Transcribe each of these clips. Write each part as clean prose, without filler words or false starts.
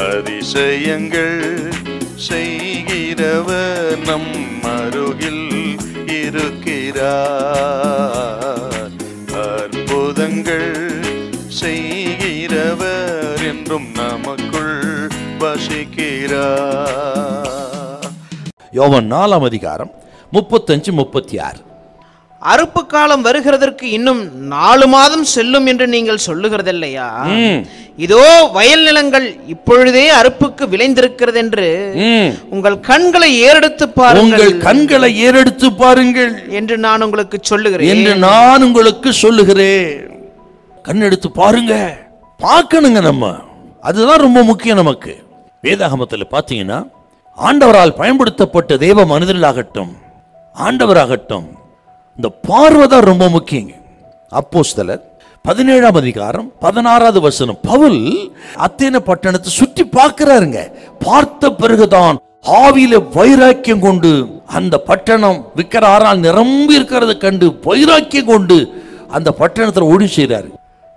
அதிசயங்கள் செய்கிறவர் நம் அருகில் இருக்கிறார். அற்புதங்கள் செய்கிறவர் என்றும் நமக்குள் வசிக்கிறார். யோவான் 4ஆம் அதிகாரம் 35-36. அறுப்பு காலம் வருகிறதற்கு இன்னும் 4 மாதம் செல்லும் என்று நீங்கள் சொல்லுகிறதில்லையா? இதோ வயல் நிலங்கள் இப்பொழுதே அறுப்புக்கு விளைந்திருக்கிறது என்று உங்கள் கண்களை ஏறெடுத்து பாருங்கள், உங்கள் கண்களை ஏறெடுத்து பாருங்கள் என்று நான் உங்களுக்கு சொல்லுகிறேன் என்று நான் உங்களுக்கு சொல்லுகிறேன். கண்ணெடுத்து பாருங்க, பார்க்கணுங்க. நம்ம அதுதான் ரொம்ப முக்கியம் நமக்கு. வேதாகமத்தில் பார்த்தீங்கன்னா ஆண்டவரால் பயன்படுத்தப்பட்ட தேவ மனிதர்களாகட்டும், ஆண்டவராகட்டும், இந்த பார்வை தான் ரொம்ப முக்கியம். அப்போஸ்தலர் 17ஆம் அதிகாரம் 16வது வசனம். பவுல் அத்தேன பட்டணத்தை சுற்றி பார்க்கிறாருங்க. பார்த்த பிறகுதான் ஆவியில வைராக்கியம் கொண்டு அந்த பட்டணம் விக்கிரகங்களால் நிரம்பி இருக்கிறத கண்டு வைராக்கியம் கொண்டு அந்த பட்டணத்தில் ஊழியம் செய்கிறாரு.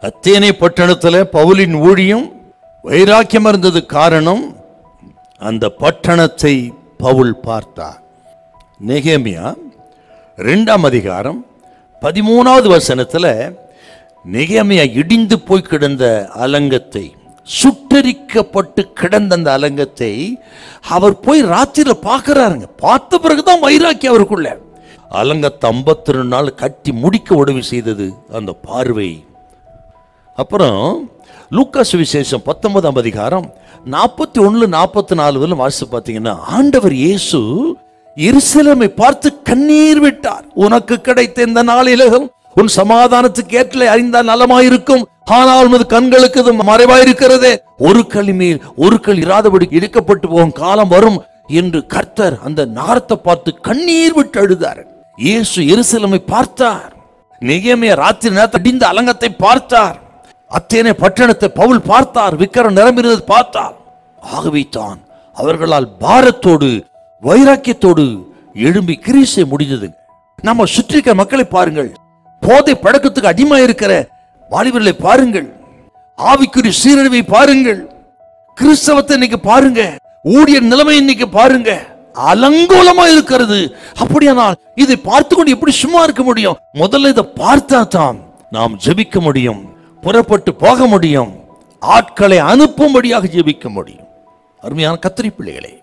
அத்தேனை பட்டணத்தில் பவுலின் ஊழியம் வைராக்கியம் இருந்தது. காரணம், அந்த பட்டணத்தை பவுல் பார்த்தார். நெகேமியா 2ஆம் அதிகாரம் 13வது வசனத்தில் நெகேமியா இடிந்து போய் கிடந்த அலங்கத்தை, சுட்டரிக்கப்பட்டு கிடந்த அந்த அலங்கத்தை அவர் போய் ராத்திரியில் பார்க்கிறாருங்க. பார்த்த பிறகுதான் வைராக்கி அவருக்குள்ள. அலங்கத்தை 52 நாள் கட்டி முடிக்க உதவி செய்தது அந்த பார்வை. அப்புறம் லூக்கா சுவிசேஷம் 19ஆம் அதிகாரம் 41-44 வாசித்து பார்த்தீங்கன்னா ஆண்டவர் இயேசு எருசலேமை பார்த்து கண்ணீர் விட்டார். உனக்கு கிடைத்த இந்த நாளிலும் உன் சமாதானத்துக்கு ஏற்ற அறிந்தால் நலமாயிருக்கும், ஆனால் உனது கண்களுக்கு இது மறைவாயிருக்கிறதே. ஒரு கல் மேல் ஒரு கல் இராதபடி இழுக்கப்பட்டு போகும் காலம் வரும் என்று கர்த்தர் அந்த நகரத்தை பார்த்து கண்ணீர் விட்டு அழுதார். இயேசு எருசலேமை பார்த்தார். நெகேமியா ராத்திரி நேரத்தில் அடிந்த அலங்கத்தை பார்த்தார். அத்தேனை பட்டணத்தை பவுல் பார்த்தார். விக்கிரம் நிரம்பினது பார்த்தார். ஆகவே தான் அவர்களால் பாரத்தோடு வைராக்கியத்தோடு எழும்பி கிரீசை முடிந்தது. நம்ம சுற்றி இருக்கிற மக்களை பாருங்கள். போதை பழக்கத்துக்கு அடிமை இருக்கிற வாலிபர்களை பாருங்கள். ஆவிக்குரிய சீரழிவை பாருங்கள். கிறிஸ்தவத்தை இன்னைக்கு பாருங்க. ஊழிய நிலைமை இன்னைக்கு பாருங்க, அலங்கோலமா இருக்கிறது. அப்படியானால் இதை பார்த்து கொண்டு எப்படி சும்மா இருக்க முடியும்? முதல்ல இதை பார்த்தா தான் நாம் ஜெபிக்க முடியும், புறப்பட்டு போக முடியும், ஆட்களை அனுப்பும்படியாக ஜெபிக்க முடியும். அருமையான கர்த்தருடைய பிள்ளைகளே,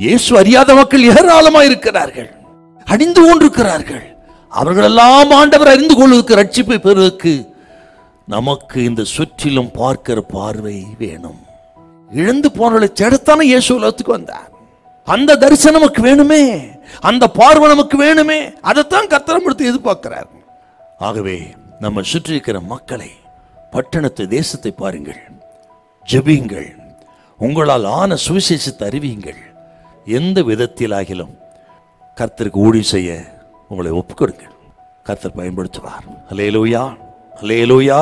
இயேசு அறியாத மக்கள் ஏராளமாக இருக்கிறார்கள், அடிந்து கொண்டிருக்கிறார்கள். அவர்களெல்லாம் ஆண்டவர் அறிந்து கொள்வதற்கு, ரட்சிப்பை பெறுவதற்கு நமக்கு இந்த சுற்றிலும் பார்க்கிற பார்வை வேணும். இழந்து போனவர்களை தேடத்தானே இயேசு உலகத்துக்கு வந்தார். அந்த தரிசனம் நமக்கு வேணுமே, அந்த பார்வை நமக்கு வேணுமே. அதைத்தான் கர்த்தர் எடுத்து எதிர்பார்க்கிறார். ஆகவே நம்ம சுற்றி இருக்கிற மக்களை, பட்டணத்தை, தேசத்தை பாருங்கள், ஜெபியுங்கள், உங்களால் ஆன சுவிசேஷத்தை அறிவியுங்கள். எந்த விதத்திலாகிலும் கர்த்தருக்கு ஊழியம் செய்ய உங்களை ஒப்புக்கொடுங்கள். கர்த்தர் பயன்படுத்துவார். அல்லேலூயா, அல்லேலூயா.